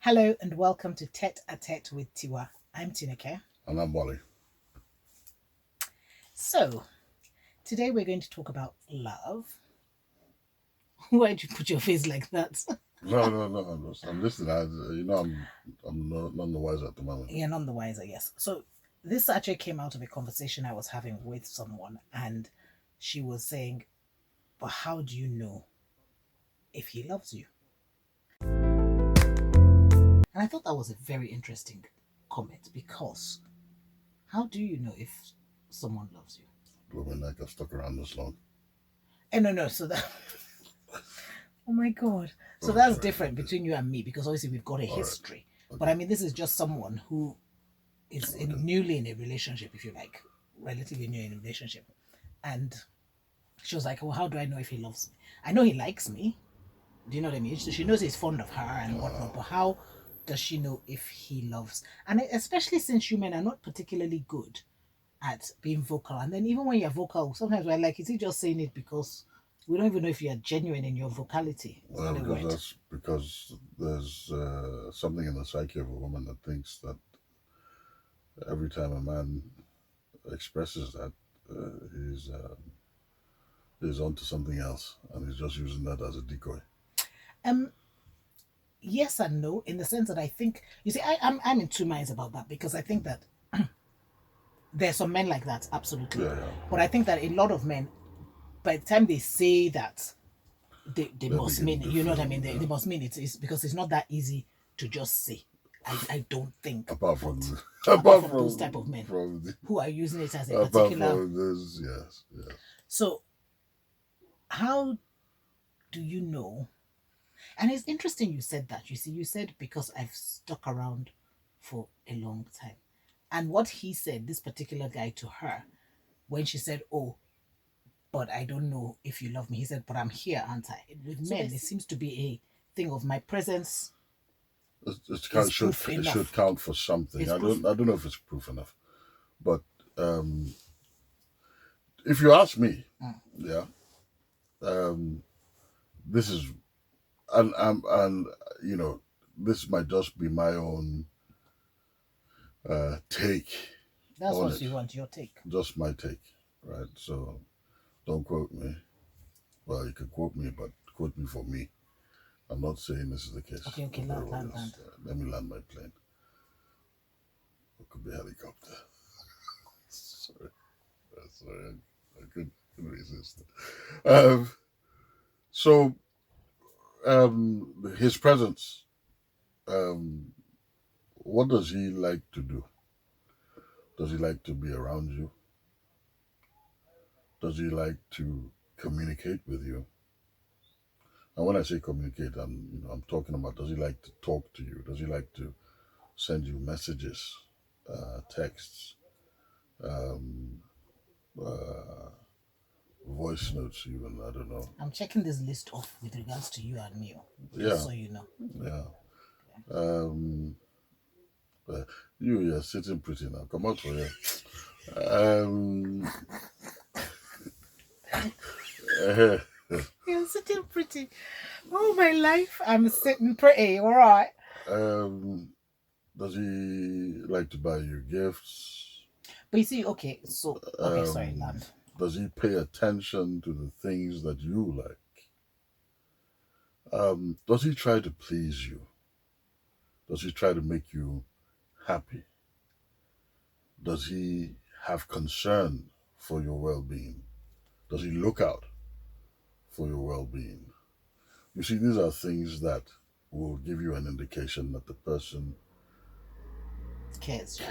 Hello and welcome to Tête-à-tête with Tiwa. I'm Tineke. And I'm Wally. So, today we're going to talk about love. Why'd you put your face like that? No. I'm listening. I'm none the wiser at the moment. You're none the wiser, yes. So, this actually came out of a conversation I was having with someone, and she was saying, but how do you know if he loves you? And I thought that was a very interesting comment because how do you know if someone loves you? Women like I've stuck around this long. No. So that. Oh my God. So that's different between you and me because obviously we've got a history. Okay. But I mean, this is just someone who is newly in a relationship, if you like, relatively new in a relationship. And she was like, well, how do I know if he loves me? I know he likes me. Do you know what I mean? So she knows he's fond of her and whatnot, but how does she know if he loves? And especially since you men are not particularly good at being vocal. And then even when you're vocal, sometimes we're like, is he just saying it because we don't even know if you're genuine in your vocality? Well, because there's something in the psyche of a woman that thinks that every time a man expresses that, he's onto something else, and he's just using that as a decoy. Yes and no, in the sense that I think, you see, I'm in two minds about that because I think that there's some men like that, absolutely. Yeah. But I think that a lot of men, by the time they say that, they must mean it. You know what I mean? They must mean it. It's because it's not that easy to just say. I don't think. Apart from those type of men who are using it as a particular. Yes. So, how do you know? And it's interesting you said that. You see, you said because I've stuck around for a long time. And what he said, this particular guy to her, when she said, oh, but I don't know if you love me. He said, but I'm here, aren't I? With men, it seems to be a thing of my presence. It should count for something. I don't know if it's proof enough. But if you ask me, this is and you know, this might just be my own take. That's what you want, your take. Just my take, right? So don't quote me. Well, you can quote me, but quote me for me. I'm not saying this is the case. Okay, land. Let me land my plane. It could be a helicopter. Sorry, I couldn't resist. So, his presence. What does he like to do? Does he like to be around you? Does he like to communicate with you? And when I say communicate, I'm talking about, does he like to talk to you? Does he like to send you messages, texts, voice notes even, I don't know. I'm checking this list off with regards to you and me, so you know. Yeah. You're sitting pretty now. Come out for here. You're sitting pretty. Oh, my life. I'm sitting pretty. All right. Does he like to buy you gifts? But you see, okay, sorry, land. Does he pay attention to the things that you like? Does he try to please you? Does he try to make you happy? Does he have concern for your well-being? Does he look out for your well-being? You see, these are things that will give you an indication that the person cares.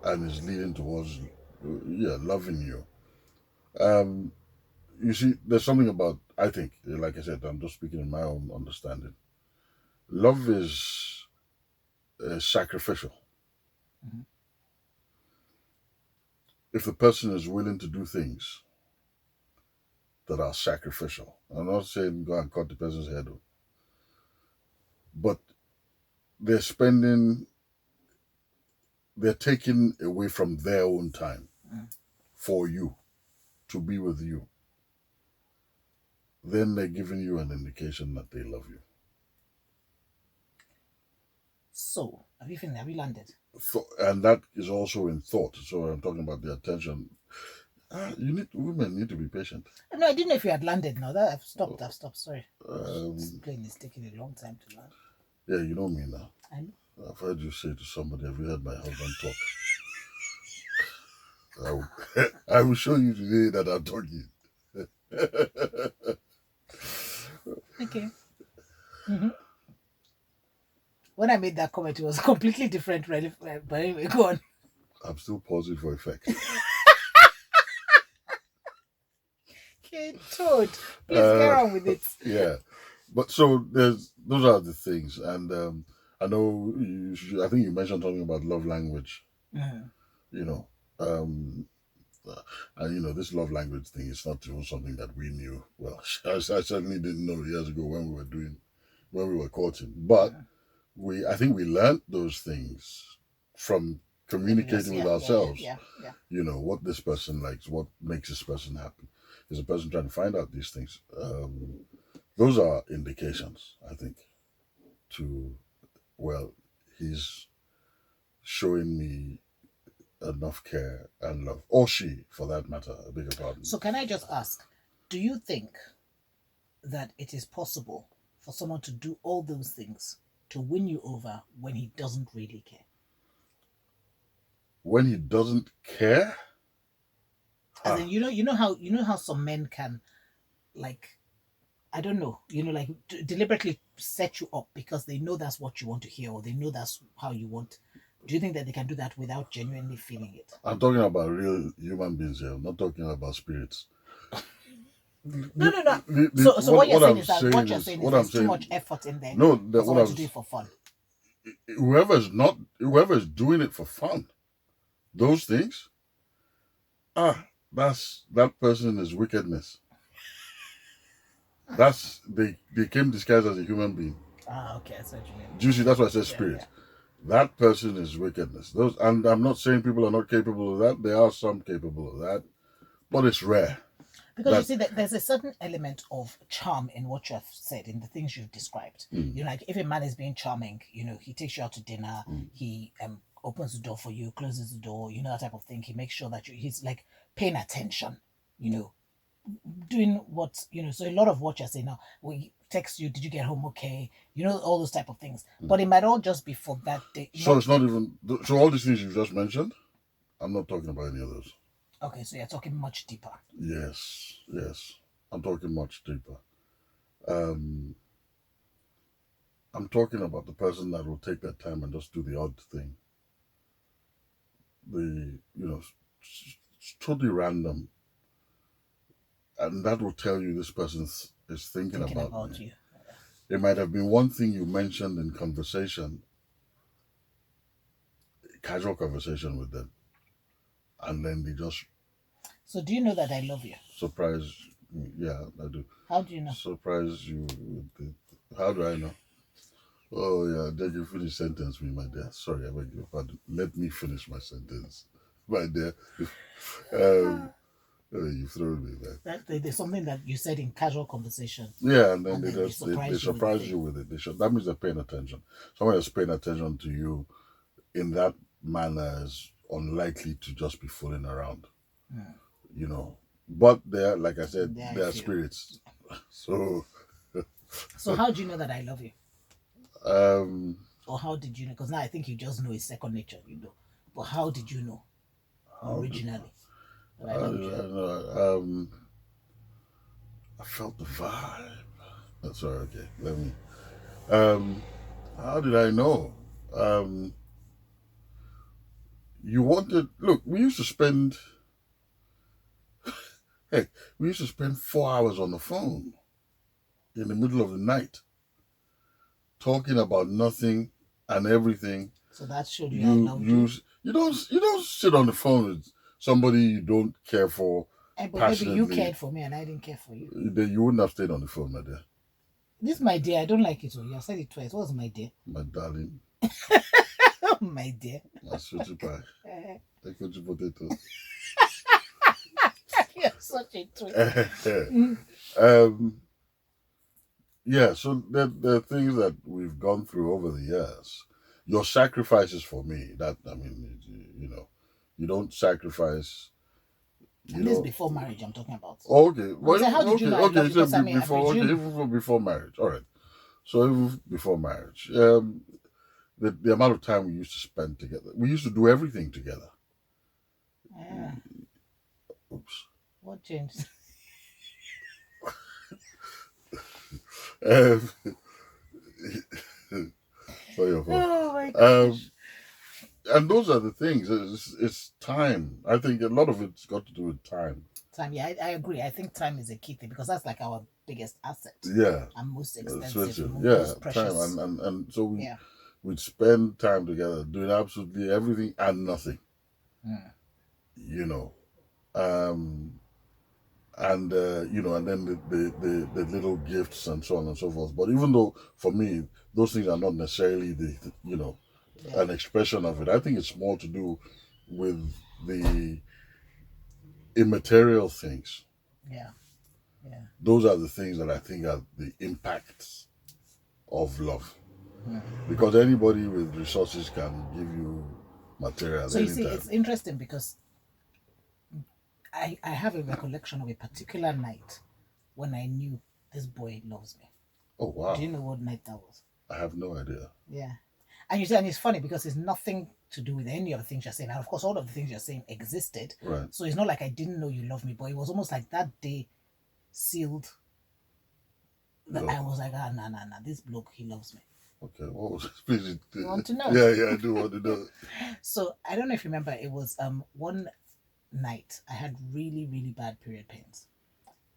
And is leading towards loving you. You see, there's something about, I think, like I said, I'm just speaking in my own understanding. Love is sacrificial. Mm-hmm. If the person is willing to do things that are sacrificial, I'm not saying go and cut the person's head off, but they're taking away from their own time for you, to be with you. Then they're giving you an indication that they love you. So, have you finished? Have you landed? And that is also in thought. So I'm talking about the attention. Women need to be patient. No, I didn't know if you had landed now. That I've stopped. Sorry. This Um, plane is taking a long time to land. yeah, you know me now. I know. I've heard you say to somebody, have you heard my husband talk? I will show you today that I'm talking. Okay. Mm-hmm. When I made that comment, it was completely different. But anyway, go on. I'm still pausing for effect. Okay, Toad. Please get on with it. Yeah. But so those are the things. And I know I think you mentioned something about love language. Mm. You know. And this love language thing is not even something that we knew. Well, I certainly didn't know years ago when we were courting. But I think we learned those things from communicating with ourselves. Yeah. What this person likes, what makes this person happy. Is a person trying to find out these things. Those are indications, I think, he's showing me enough care and love, or she, for that matter, I beg your pardon. So can I just ask, do you think that it is possible for someone to do all those things to win you over when he doesn't really care? When he doesn't care? And then you know how some men can, like, I don't know, like deliberately set you up because they know that's what you want to hear, or they know that's how you want. Do you think that they can do that without genuinely feeling it? I'm talking about real human beings here. I'm not talking about spirits. No. So what you're saying is there's too much effort in there. No, what I'm to do it for fun. Whoever's doing it for fun, those things, that person is wickedness. They came disguised as a human being. Okay, that's what you mean. Do you see? That's why I said spirit. Yeah. That person is wickedness. And I'm not saying people are not capable of that. There are some capable of that, but it's rare. Because you see, that there's a certain element of charm in what you have said, in the things you've described. Like if a man is being charming, he takes you out to dinner, he opens the door for you, closes the door, that type of thing. He makes sure that he's like paying attention, doing what, so a lot of what you're saying now, we text you, did you get home okay? All those type of things. But it might all just be for that day. So it's not even, so all these things you just mentioned, I'm not talking about any of those. Okay, so you're talking much deeper. Yes. I'm talking much deeper. I'm talking about the person that will take that time and just do the odd thing. It's totally random. And that will tell you this person is thinking about you. It might have been one thing you mentioned in conversation, casual conversation with them, and then they just... So do you know that I love you? Surprise. Yeah, I do. How do you know? Surprise you with it. How do I know? Oh, yeah, then you finish sentence me, my dear. Sorry, I beg your pardon. Let me finish my sentence, my dear. You throw me back. There's something that you said in casual conversation. Yeah, and then they surprise you with it. That means they're paying attention. Someone that's paying attention to you in that manner is unlikely to just be fooling around. But they're, like I said, they're spirits. So how do you know that I love you? Or how did you know? Because now I think you just know it's second nature, But how did you know originally? I felt the vibe. That's all right. Okay, let me. How did I know? You wanted. Look, we used to spend. Heck, we used to spend 4 hours on the phone in the middle of the night, talking about nothing and everything. So that showed you I love you. You don't sit on the phone with somebody you don't care for. But maybe you cared for me and I didn't care for you. Then you wouldn't have stayed on the phone, my dear. This is my dear. I don't like it. You have said it twice. What's my dear? My darling. My dear. My sweetie pie. I put your potato. You're such a twin. Yeah, so the things that we've gone through over the years, your sacrifices for me. That I mean, you don't sacrifice. And this is before marriage I'm talking about. Oh, okay. Well, so how did you know I love you? Because, I before. Okay, presume... even before marriage. All right. So even before marriage, the amount of time we used to spend together, we used to do everything together. Yeah. Oops. What changed? Sorry, your fault. Oh my gosh. And those are the things. It's time. I think a lot of it's got to do with time. Time, yeah, I agree. I think time is a key thing because that's like our biggest asset. Yeah. And most expensive, yeah, most precious. time. And so we'd spend time together doing absolutely everything and nothing. You know. And and then the little gifts and so on and so forth. But even though for me those things are not necessarily an expression of it, I think it's more to do with the immaterial things. Yeah. Those are the things that I think are the impacts of love. Because anybody with resources can give you material. So you see, it's interesting because I have a recollection of a particular night when I knew this boy loves me. Oh wow! Do you know what night that was? I have no idea. Yeah, and you see, and it's funny because it's nothing to do with any of the things you're saying. And of course, all of the things you're saying existed. Right. So it's not like I didn't know you love me, but it was almost like that day sealed. That I was like, nah, this bloke, he loves me. Okay, what was it? Please, you want to know? Yeah, I do want to know. So I don't know if you remember, it was one night I had really, really bad period pains,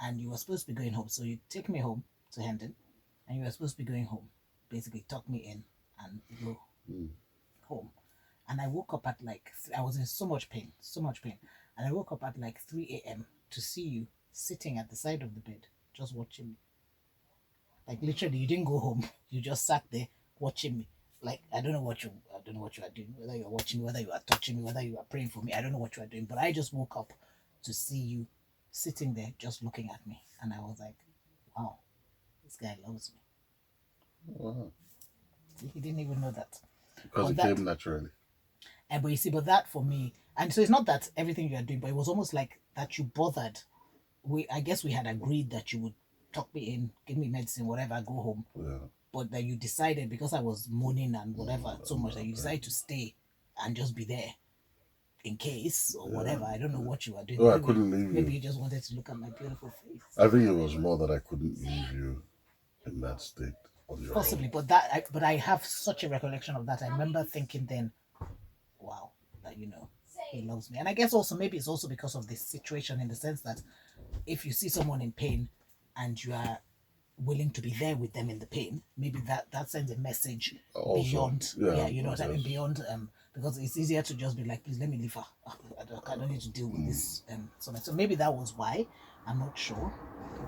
and you were supposed to be going home. So you take me home to Hendon, and you were supposed to be going home, basically tuck me in and go home. And I woke up at like I was in so much pain, and I woke up at like 3 a.m. to see you sitting at the side of the bed, just watching me. Like literally, you didn't go home. You just sat there watching me. Like I don't know what you are doing. Whether you're watching me, whether you are touching me, whether you are praying for me. I don't know what you are doing. But I just woke up to see you sitting there, just looking at me, and I was like, "Wow, this guy loves me." Wow. He didn't even know that. Because it came naturally. But you see, but that for me, and so it's not that everything you are doing, but it was almost like that you bothered. I guess we had agreed that you would tuck me in, give me medicine, whatever, go home. Yeah. But that you decided, because I was moaning and whatever so much, that you decided to stay and just be there in case or whatever. I don't know what you were doing. No, I couldn't leave you. Maybe you just wanted to look at my beautiful face. I think it was more that I couldn't leave you in that state on your Possibly, own. but I have such a recollection of that. I remember thinking then, wow, that he loves me. And I guess also maybe it's also because of this situation, in the sense that if you see someone in pain and you are willing to be there with them in the pain, maybe that sends a message also, beyond you know what I mean, beyond because it's easier to just be like, please let me leave her. I don't need to deal with this so maybe that was why. I'm not sure,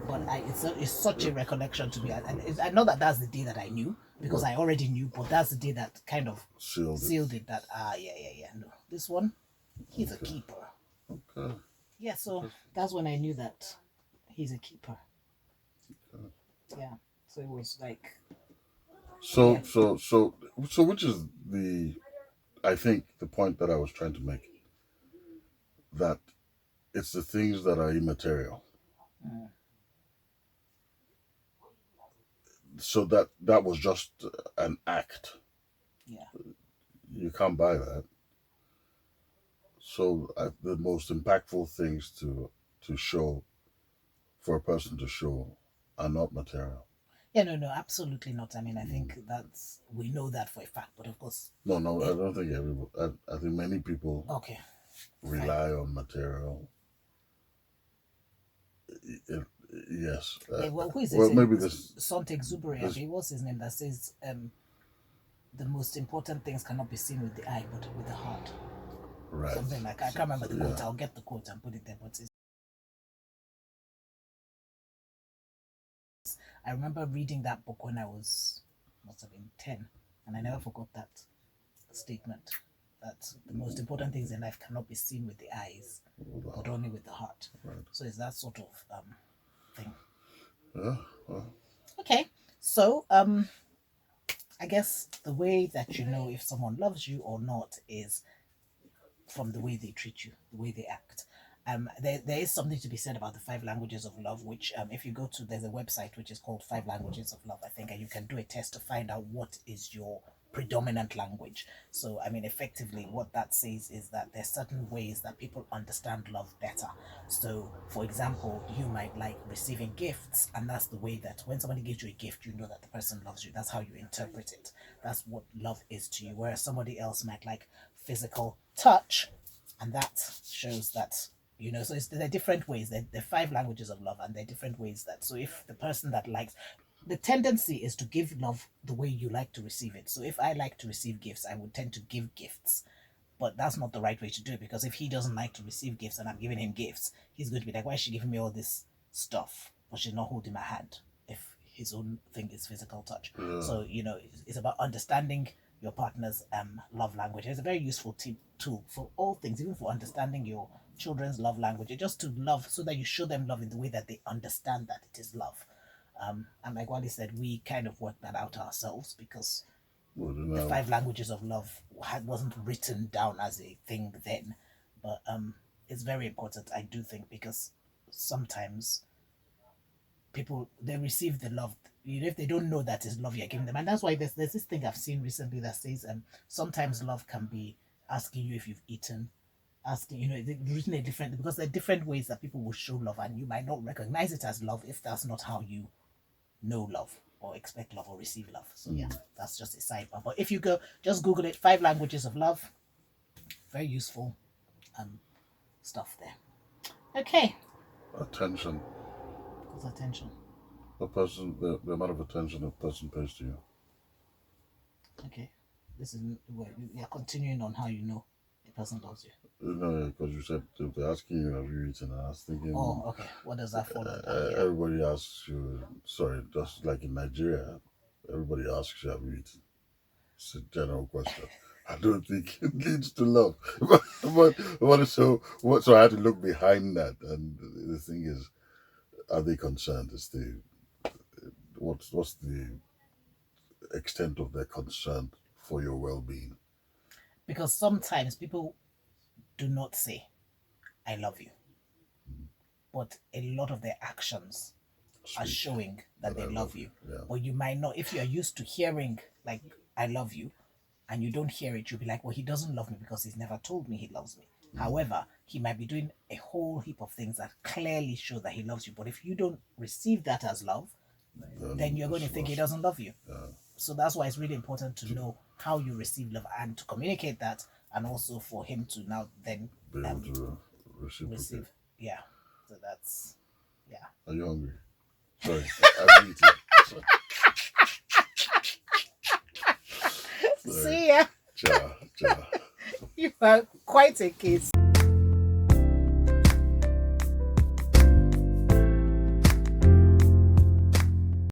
but it's such a recollection to me, and I know that's the day that I knew, because I already knew, but that's the day that kind of sealed it. That no, this one, he's a keeper. Okay. Yeah, so that's when I knew that he's a keeper. Yeah, so it was like so which is I think the point that I was trying to make, that it's the things that are immaterial. So that was just an act. Yeah, you can't buy that. So the most impactful things to show, for a person to show, are not material. Yeah, no, absolutely not. I mean, I think we know that for a fact, but of course. No, I don't think everybody. I think many people. Okay. Rely on material. Yes. Who is this? Well, maybe this. Sontek Zuberi. What's his name? That says the most important things cannot be seen with the eye, but with the heart. Right. Something like, I can't remember the quote. I'll get the quote and put it there. But I remember reading that book when I must have been 10, and I never forgot that statement. That the most important things in life cannot be seen with the eyes, but only with the heart. Right. So it's that sort of thing. Yeah. Well. Okay. So I guess the way that you know if someone loves you or not is from the way they treat you, the way they act. There is something to be said about the five languages of love, which, if you go to, there's a website which is called Five Languages of Love, I think, and you can do a test to find out what is your predominant language. So, I mean, effectively, what that says is that there's certain ways that people understand love better. So, for example, you might like receiving gifts, and that's the way that when somebody gives you a gift, you know that the person loves you. That's how you interpret it. That's what love is to you. Whereas somebody else might like physical touch, and that shows that, so there are different ways. There are five languages of love, and there are different ways that. So if the person that likes, the tendency is to give love the way you like to receive it. So if I like to receive gifts, I would tend to give gifts. But that's not the right way to do it, because if he doesn't like to receive gifts and I'm giving him gifts, he's going to be like, why is she giving me all this stuff, but she's not holding my hand, if his own thing is physical touch. Yeah. So, it's about understanding your partner's love language. It's a very useful tool for all things, even for understanding your children's love language. It's just to love, so that you show them love in the way that they understand that it is love. And like Wally said, we kind of worked that out ourselves, because the five languages of love wasn't written down as a thing then. But it's very important, I do think, because sometimes people, they receive the love, if they don't know that is love you're giving them. And that's why there's this thing I've seen recently that says sometimes love can be asking you if you've eaten, asking, written a different, because there are different ways that people will show love, and you might not recognize it as love if that's not how you know love or expect love or receive love. So yeah, that's just a sidebar. But if you go, just Google it, five languages of love. Very useful stuff there. Okay. Attention. What's attention? The amount of attention a person pays to you. Okay. This is, we are continuing on how you know a person loves you. No, because you said they're asking you, have you eaten? And I was thinking, oh, okay. What does that fall under? Yeah. Everybody asks you, sorry, just like in Nigeria, everybody asks you, have you eaten? It's a general question. I don't think it leads to love. So I had to look behind that, and the thing is, are they concerned? What's the extent of their concern for your well-being? Because sometimes people do not say, I love you. But a lot of their actions are showing that they love you. Yeah. But you might not, if you're used to hearing, like, I love you, and you don't hear it, you'll be like, well, he doesn't love me because he's never told me he loves me. However, he might be doing a whole heap of things that clearly show that he loves you. But if you don't receive that as love, then you're going to think he doesn't love you. Yeah. So that's why it's really important to know how you receive love and to communicate that, and also for him to now then be able to receive. Yeah. So that's, yeah. Are you hungry? Sorry, I'm eating. See ya. Ciao. You are quite a case.